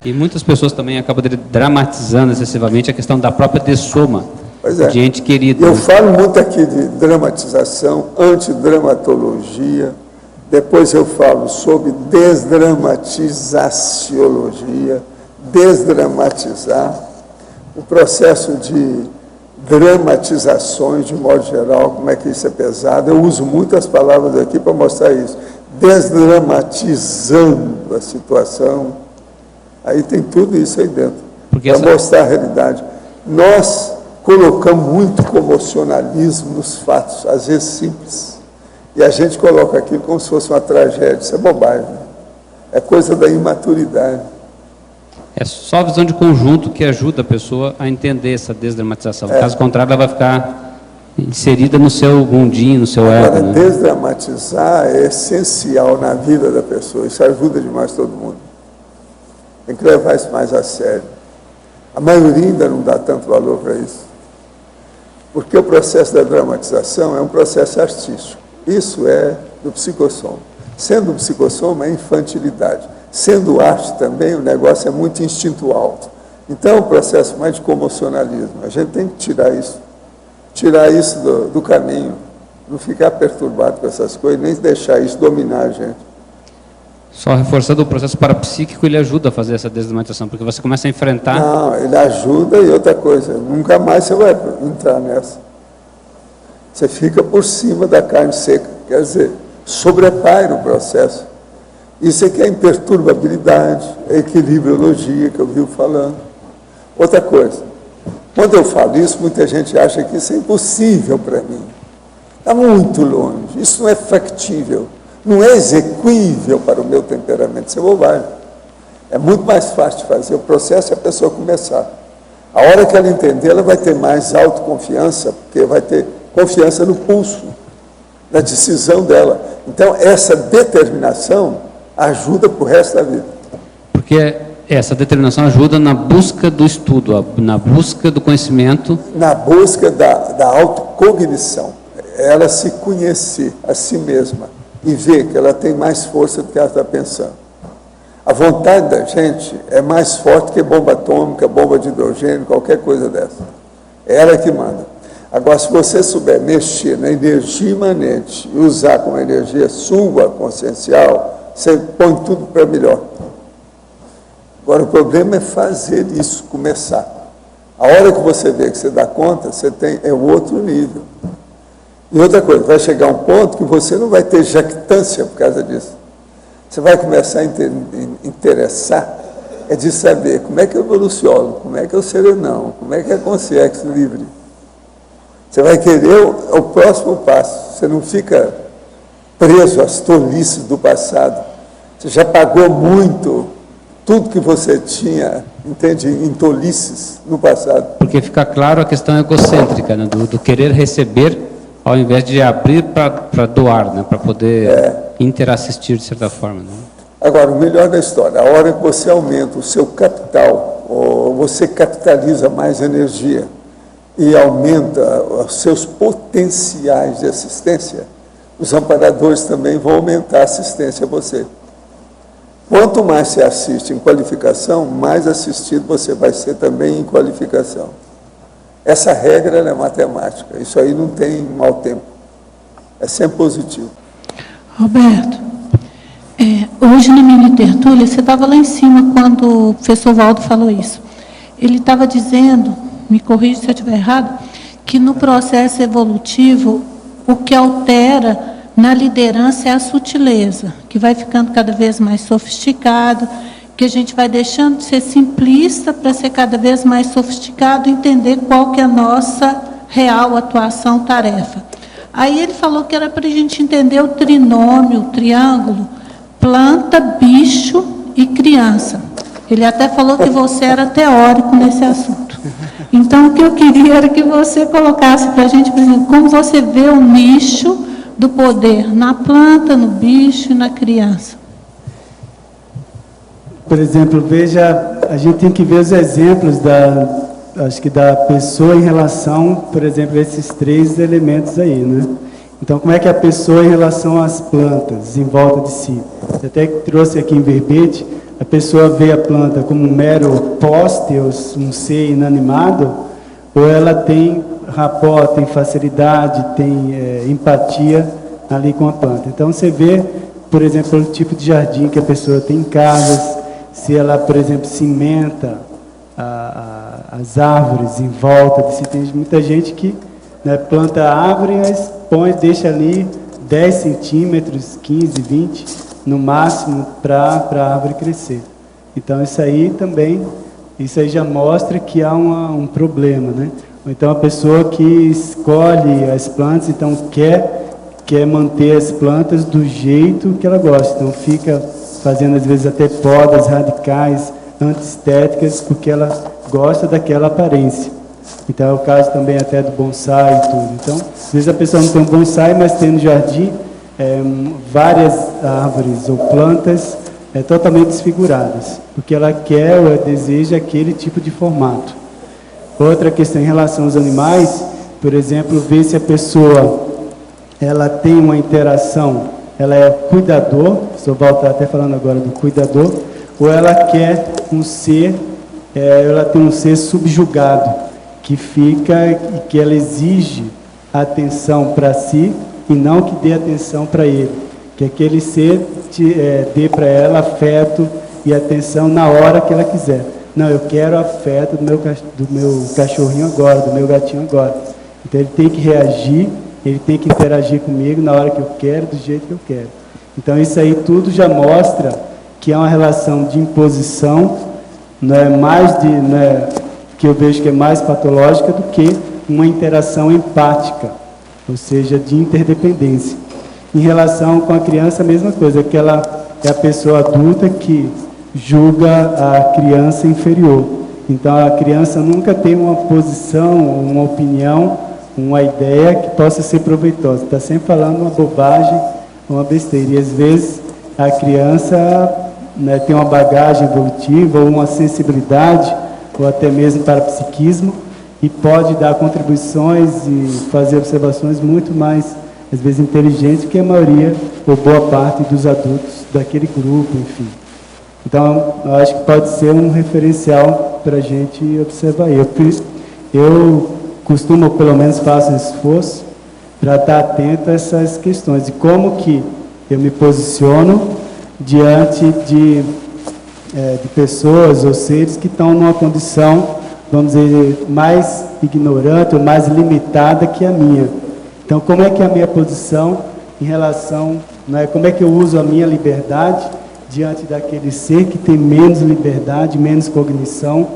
E muitas pessoas também acabam dramatizando excessivamente a questão da própria dessoma de ente querido. Eu falo muito aqui de dramatização, antidramatologia, depois eu falo sobre desdramatizaciologia, desdramatizar, o processo de dramatizações, de modo geral, como é que isso é pesado. Eu uso muitas palavras aqui para mostrar isso. Desdramatizando a situação, aí tem tudo isso aí dentro, para mostrar a realidade. Nós colocamos muito comocionalismo nos fatos, às vezes simples, e a gente coloca aquilo como se fosse uma tragédia. Isso é bobagem, é coisa da imaturidade. É só a visão de conjunto que ajuda a pessoa a entender essa desdramatização. Caso contrário, ela vai ficar inserida no seu mundinho, no seu ego. Agora, desdramatizar é essencial na vida da pessoa. Isso ajuda demais todo mundo. Tem que levar isso mais a sério. A maioria ainda não dá tanto valor para isso. Porque o processo da dramatização é um processo artístico. Isso é do psicossoma. Sendo um psicossoma, é infantilidade. Sendo arte também, o negócio é muito instintual. Então, é um processo mais de comocionalismo. A gente tem que tirar isso do caminho, não ficar perturbado com essas coisas, nem deixar isso dominar a gente. Só reforçando o processo parapsíquico, ele ajuda a fazer essa desdramatização, porque você começa a enfrentar... Não, ele ajuda e outra coisa, nunca mais você vai entrar nessa. Você fica por cima da carne seca, quer dizer, sobrepaira o processo. Isso aqui é imperturbabilidade, é equilibriologia, que eu vivo falando. Outra coisa, quando eu falo isso, muita gente acha que isso é impossível para mim. Está muito longe, isso não é factível, não é execuível para o meu temperamento, isso é bobagem. É muito mais fácil de fazer, o processo é a pessoa começar. A hora que ela entender, ela vai ter mais autoconfiança, porque vai ter confiança no pulso, na decisão dela. Então, essa determinação ajuda para o resto da vida. Porque essa determinação ajuda na busca do estudo, na busca do conhecimento. Na busca da autocognição. Ela se conhecer a si mesma e ver que ela tem mais força do que ela está pensando. A vontade da gente é mais forte que bomba atômica, bomba de hidrogênio, qualquer coisa dessa. É ela que manda. Agora, se você souber mexer na energia imanente e usar como energia sua, consciencial, você põe tudo para melhor. Agora, o problema é fazer isso, começar. A hora que você vê que você dá conta, é o outro nível. E outra coisa, vai chegar um ponto que você não vai ter jactância por causa disso. Você vai começar a interessar, é de saber como é que eu evoluciono, como é que eu serenão, como é que é a consciência livre. Você vai querer o próximo passo, você não fica preso às tolices do passado. Você já pagou muito, tudo que você tinha, entende, em tolices no passado. Porque fica claro a questão egocêntrica, né, do querer receber, ao invés de abrir para doar, né, para poder interassistir de certa forma. Né? Agora, o melhor da história, a hora que você aumenta o seu capital, ou você capitaliza mais energia e aumenta os seus potenciais de assistência, os amparadores também vão aumentar a assistência a você. Quanto mais você assiste em qualificação, mais assistido você vai ser também em qualificação. Essa regra é matemática, isso aí não tem mau tempo, é sempre positivo. Roberto, hoje na minha tertúlia, você estava lá em cima quando o professor Valdo falou isso. Ele estava dizendo, me corrija se eu estiver errado, que no processo evolutivo, o que altera na liderança é a sutileza, que vai ficando cada vez mais sofisticado, que a gente vai deixando de ser simplista para ser cada vez mais sofisticado e entender qual que é a nossa real atuação, tarefa. Aí ele falou que era para a gente entender o trinômio, o triângulo, planta, bicho e criança. Ele até falou que você era teórico nesse assunto. Então, o que eu queria era que você colocasse para a gente, por exemplo, como você vê o nicho do poder na planta, no bicho e na criança. Por exemplo, veja, a gente tem que ver os exemplos da pessoa em relação, por exemplo, a esses três elementos aí, né? Então, como é que a pessoa em relação às plantas em volta de si? Eu até trouxe aqui em verbete a pessoa vê a planta como um mero poste, ou um ser inanimado, ou ela tem rapport, tem facilidade, tem empatia ali com a planta. Então você vê, por exemplo, o tipo de jardim que a pessoa tem em casa, se ela, por exemplo, cimenta as árvores em volta. Tem muita gente que, né, planta a árvore, mas deixa ali 10 centímetros, 15, 20, no máximo, para a árvore crescer. Então isso aí já mostra que há um problema, né? Ou então a pessoa que escolhe as plantas, então quer manter as plantas do jeito que ela gosta, então fica fazendo às vezes até podas radicais, antiestéticas, porque ela gosta daquela aparência. Então é o caso também até do bonsai e tudo. Então, às vezes a pessoa não tem um bonsai, mas tem no jardim várias árvores ou plantas totalmente desfiguradas, porque ela quer ou deseja aquele tipo de formato. Outra questão em relação aos animais, por exemplo, ver se a pessoa ela tem uma interação, ela é cuidador, estou voltar até falando agora do cuidador, ou ela quer um ser, ela tem um ser subjugado, que fica e que ela exige atenção para si e não que dê atenção para ele, que aquele ser dê para ela afeto e atenção na hora que ela quiser. Não, eu quero afeto do meu cachorrinho agora, do meu gatinho agora. Então ele tem que reagir, ele tem que interagir comigo na hora que eu quero, do jeito que eu quero. Então isso aí tudo já mostra que é uma relação de imposição, que eu vejo que é mais patológica do que uma interação empática, ou seja, de interdependência. Em relação com a criança, a mesma coisa, que ela é a pessoa adulta que julga a criança inferior. Então a criança nunca tem uma posição, uma opinião, uma ideia que possa ser proveitosa. Está sempre falando uma bobagem, uma besteira. E às vezes a criança tem uma bagagem evolutiva, ou uma sensibilidade, ou até mesmo para psiquismo, e pode dar contribuições e fazer observações muito mais, às vezes, inteligentes que a maioria, ou boa parte dos adultos daquele grupo, enfim. Então, eu acho que pode ser um referencial para a gente observar. Eu costumo, pelo menos faço um esforço, para estar atento a essas questões, e como que eu me posiciono diante de pessoas ou seres que estão numa condição, vamos dizer, mais ignorante ou mais limitada que a minha. Então, como é que é a minha posição em relação, como é que eu uso a minha liberdade diante daquele ser que tem menos liberdade, menos cognição,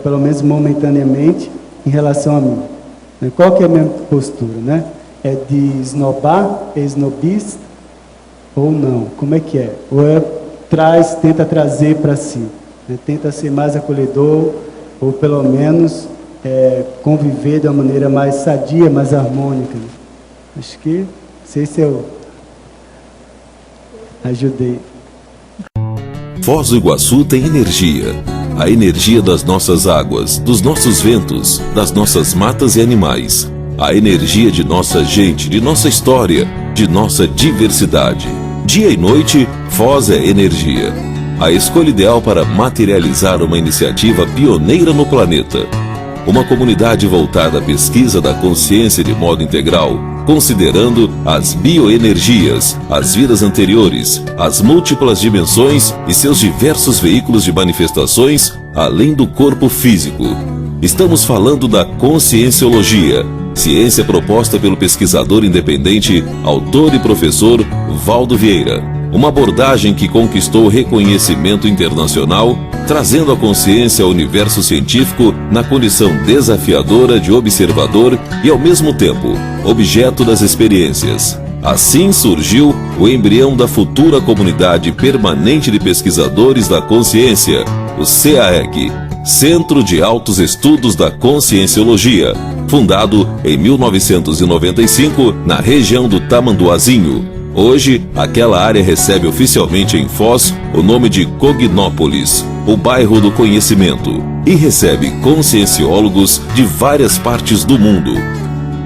pelo menos momentaneamente, em relação a mim? Qual que é a minha postura? É de esnobar, esnobista, ou não? Como é que é? Ou tenta trazer para si, tenta ser mais acolhedor, ou pelo menos conviver de uma maneira mais sadia, mais harmônica. Acho que, não sei se eu ajudei. Foz do Iguaçu tem energia. A energia das nossas águas, dos nossos ventos, das nossas matas e animais. A energia de nossa gente, de nossa história, de nossa diversidade. Dia e noite, Foz é energia. A escolha ideal para materializar uma iniciativa pioneira no planeta. Uma comunidade voltada à pesquisa da consciência de modo integral, considerando as bioenergias, as vidas anteriores, as múltiplas dimensões e seus diversos veículos de manifestações, além do corpo físico. Estamos falando da conscienciologia, ciência proposta pelo pesquisador independente, autor e professor Valdo Vieira. Uma abordagem que conquistou reconhecimento internacional, trazendo a consciência ao universo científico na condição desafiadora de observador e, ao mesmo tempo, objeto das experiências. Assim surgiu o embrião da futura Comunidade Permanente de Pesquisadores da Consciência, o CAEC, Centro de Altos Estudos da Conscienciologia, fundado em 1995 na região do Tamanduazinho. Hoje, aquela área recebe oficialmente em Foz o nome de Cognópolis, o bairro do conhecimento, e recebe conscienciólogos de várias partes do mundo.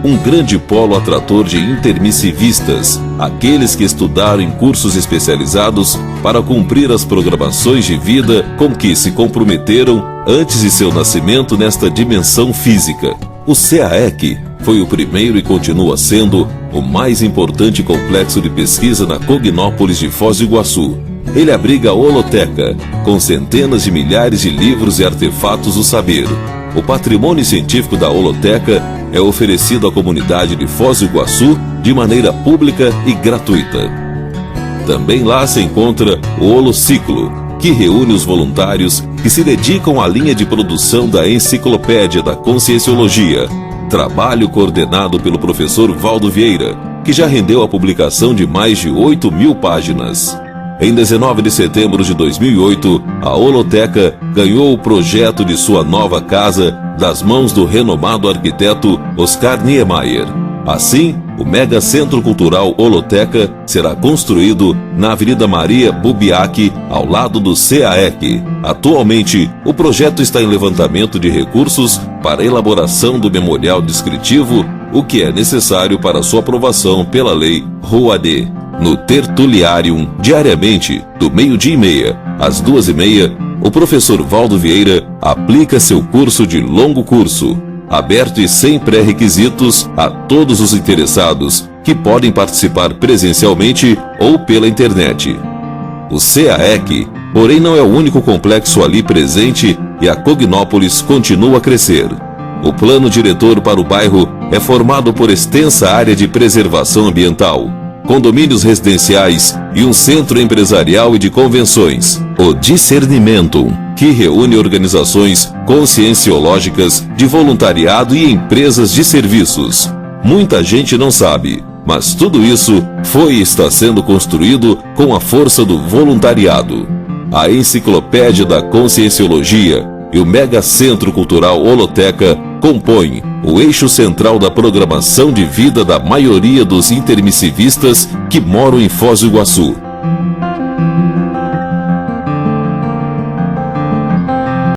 um grande polo atrator de intermissivistas, aqueles que estudaram em cursos especializados para cumprir as programações de vida com que se comprometeram antes de seu nascimento nesta dimensão física. O CAEC foi o primeiro e continua sendo o mais importante complexo de pesquisa na Cognópolis de Foz do Iguaçu. Ele abriga a holoteca, com centenas de milhares de livros e artefatos do saber. O patrimônio científico da holoteca é oferecido à comunidade de Foz do Iguaçu de maneira pública e gratuita. Também lá se encontra o Holociclo, que reúne os voluntários que se dedicam à linha de produção da Enciclopédia da Conscienciologia, trabalho coordenado pelo professor Valdo Vieira, que já rendeu a publicação de mais de 8.000 páginas. Em 19 de setembro de 2008, a holoteca ganhou o projeto de sua nova casa das mãos do renomado arquiteto Oscar Niemeyer. Assim, o Mega Centro Cultural Holoteca será construído na Avenida Maria Bubiac, ao lado do CAEC. Atualmente, o projeto está em levantamento de recursos para a elaboração do memorial descritivo, o que é necessário para sua aprovação pela Lei Rouanet. No Tertuliarium, diariamente, do 12h30 às 2h30, o professor Valdo Vieira aplica seu curso de longo curso, aberto e sem pré-requisitos a todos os interessados, que podem participar presencialmente ou pela internet. O CAEC, porém, não é o único complexo ali presente e a Cognópolis continua a crescer. O plano diretor para o bairro é formado por extensa área de preservação ambiental, condomínios residenciais e um centro empresarial e de convenções. O Discernimentum, que reúne organizações conscienciológicas de voluntariado e empresas de serviços. Muita gente não sabe, mas tudo isso foi e está sendo construído com a força do voluntariado. A Enciclopédia da Conscienciologia e o Mega Centro Cultural Holoteca compõem o eixo central da programação de vida da maioria dos intermissivistas que moram em Foz do Iguaçu.